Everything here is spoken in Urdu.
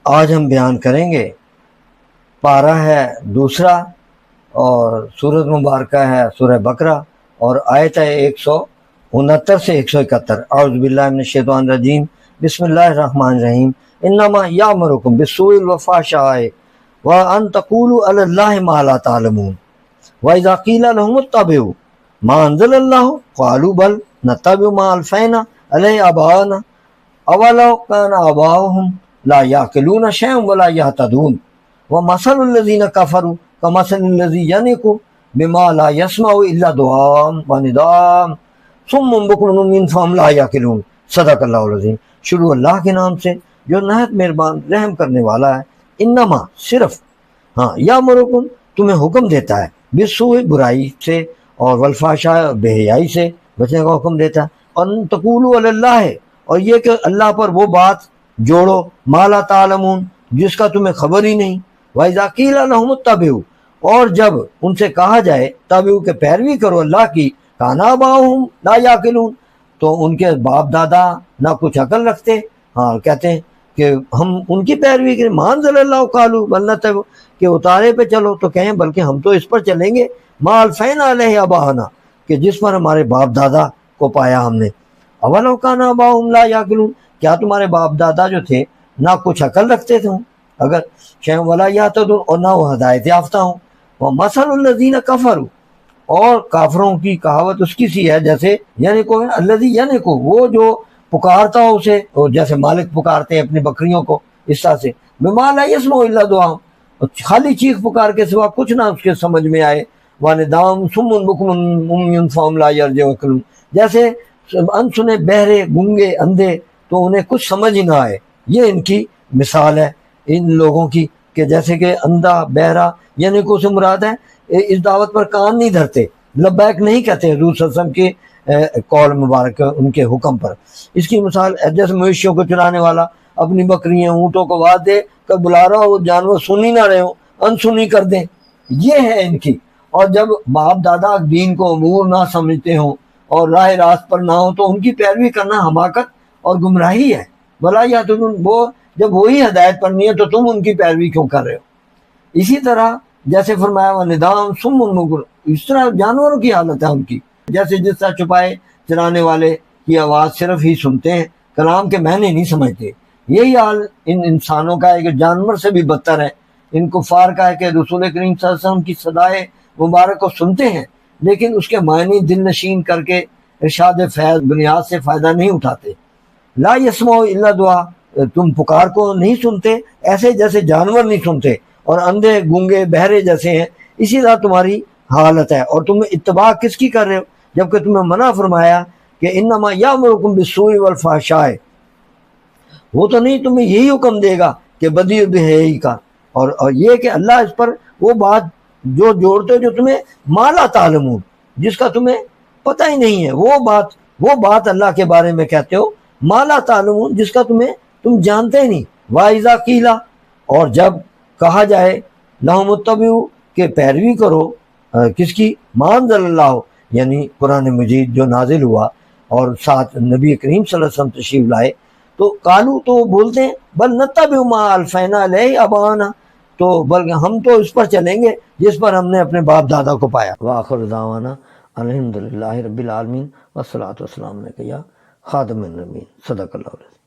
آج ہم بیان کریں گے پارہ ہے دوسرا اور سورت مبارکہ ہے سورہ بقرہ اور آیت ہے 169 سے 171۔ اعوذ باللہ من الشیطان الرجیم، بسم اللہ الرحمن الرحیم۔ انما یامرکم بالسوء والفحشاء وان تقولوا علی اللہ ما لا تعلمون واذا قیل لهم اتبعوا ما انزل اللہ قالوا بل نتبع ما الفینا علیہ آباءنا اولو کان آباؤہم لا یعقلون شیئا ولا یہتدون ومثل الذین کفروا کمثل الذی ینعق بما لا یسمع الا دعاء ونداء صم بکم عمی فہم لا یعقلون۔ صدق اللہ العظیم۔ شروع اللہ کے نام سے جو نہایت مہربان رحم کرنے والا ہے۔ انما صرف یامرکم تمہیں حکم دیتا ہے بالسوء برائی سے اور والفحشاء بے حیائی سے بچنے کا حکم دیتا ہے، اور تقولوا علی اللہ اور یہ کہ اللہ پر وہ بات جوڑو ما لا تعلمون جس کا تمہیں خبر ہی نہیں۔ وَإِذَا قِيلَ لَهُمُ اتَّبِعُوا اور جب ان سے کہا جائے تابعو کہ پیروی کرو اللہ کی، کان آباؤہم لا یعقلون تو ان کے باپ دادا نہ کچھ عقل رکھتے، کہتے ہیں کہ ہم ان کی پیروی کریں، ما انزل اللہ قالوا بل نتبع کہ اتارے پہ چلو تو کہیں بلکہ ہم تو اس پر چلیں گے ما الفینا علیہ آباءنا کہ جس پر ہمارے باپ دادا کو پایا ہم نے۔ اولو کان آباؤہم لا یعقلون کیا تمہارے باپ دادا جو تھے نہ کچھ عقل رکھتے تھے اگر شیئا ولا یہتدون اور نہ وہ ہدایت یافتہ ہوں۔ ومثل الذین کفروا اور کافروں کی کہاوت اس کی سی ہے جیسے یعنی کو الذی یعنی کو وہ جو پکارتا ہو اسے، اور جیسے مالک پکارتے ہیں اپنی بکریوں کو اس طرح سے، بما لا یسمع الا دعاء خالی چیخ پکار کے سوا کچھ نہ اس کے سمجھ میں آئے، ونداء صم بکم عمی فہم لا یعقلون جیسے انسنے بہرے گنگے اندھے تو انہیں کچھ سمجھ ہی نہ آئے۔ یہ ان کی مثال ہے ان لوگوں کی کہ جیسے کہ اندھا بہرا یعنی کو سے مراد ہے اس دعوت پر کان نہیں دھرتے، لبیک نہیں کہتے حضور صلی اللہ علیہ وسلم کے قول مبارک ان کے حکم پر۔ اس کی مثال جیسے مویشیوں کو چرانے والا اپنی بکریاں اونٹوں کو آواز دے کر بلا رہا ہو، وہ جانور سن ہی نہ رہے ہوں، انسنی کر دیں، یہ ہے ان کی۔ اور جب باپ دادا دین کو امور نہ سمجھتے ہوں اور راہ راست پر نہ ہو تو ان کی پیروی کرنا حماقت اور گمراہی ہے۔ بلا یا تم وہ جب وہی ہدایت پر نہیں ہے تو تم ان کی پیروی کیوں کر رہے ہو؟ اسی طرح جیسے فرمایا وہ ندام سم المغر، اس طرح جانوروں کی حالت ہے ان کی، جیسے جس طرح چھپائے چرانے والے کی آواز صرف ہی سنتے ہیں، کلام کے معنی نہیں سمجھتے۔ یہی حال ان انسانوں کا ہے کہ جانور سے بھی بدتر ہے۔ ان کفار کا ہے کہ رسول کریم صلی اللہ علیہ وسلم کی صدائے مبارک کو سنتے ہیں لیکن اس کے معنی دل نشین کر کے ارشاد فیض بنیاد سے فائدہ نہیں اٹھاتے۔ لا یسمع الا دعا تم پکار کو نہیں سنتے ایسے جیسے جانور نہیں سنتے، اور اندھے گونگے بہرے جیسے ہیں، اسی طرح تمہاری حالت ہے۔ اور تم اتباع کس کی کر رہے ہو جبکہ تمہیں منع فرمایا کہ انما یامرکم بالسوء والفحشاء، وہ تو نہیں تمہیں یہی حکم دے گا کہ بدی اور بے حیائی کا، اور یہ کہ اللہ اس پر وہ بات جو جوڑتے ہو جو تمہیں ما لا تعلمون جس کا تمہیں پتہ ہی نہیں ہے، وہ بات اللہ کے بارے میں کہتے ہو ما لا تعلمون جس کا تم جانتے ہی نہیں۔ وَإِذَا قِيلَ اور جب کہا جائے لَهُمُ اتَّبِعُوا کہ پیروی کرو کس کی؟ ما انزل اللہ یعنی قرآن مجید جو نازل ہوا اور ساتھ نبی کریم صلی اللہ علیہ وسلم تشریف لائے، تو قالو تو بولتے ہیں بل نتبع ما الفینا علیہ آباءنا تو بلکہ ہم تو اس پر چلیں گے جس پر ہم نے اپنے باپ دادا کو پایا۔ وآخر دعوانا الحمدللہ رب العالمین والصلاۃ والسلام علیک یا خاتم النبیین۔ صدق اللہ علیہ۔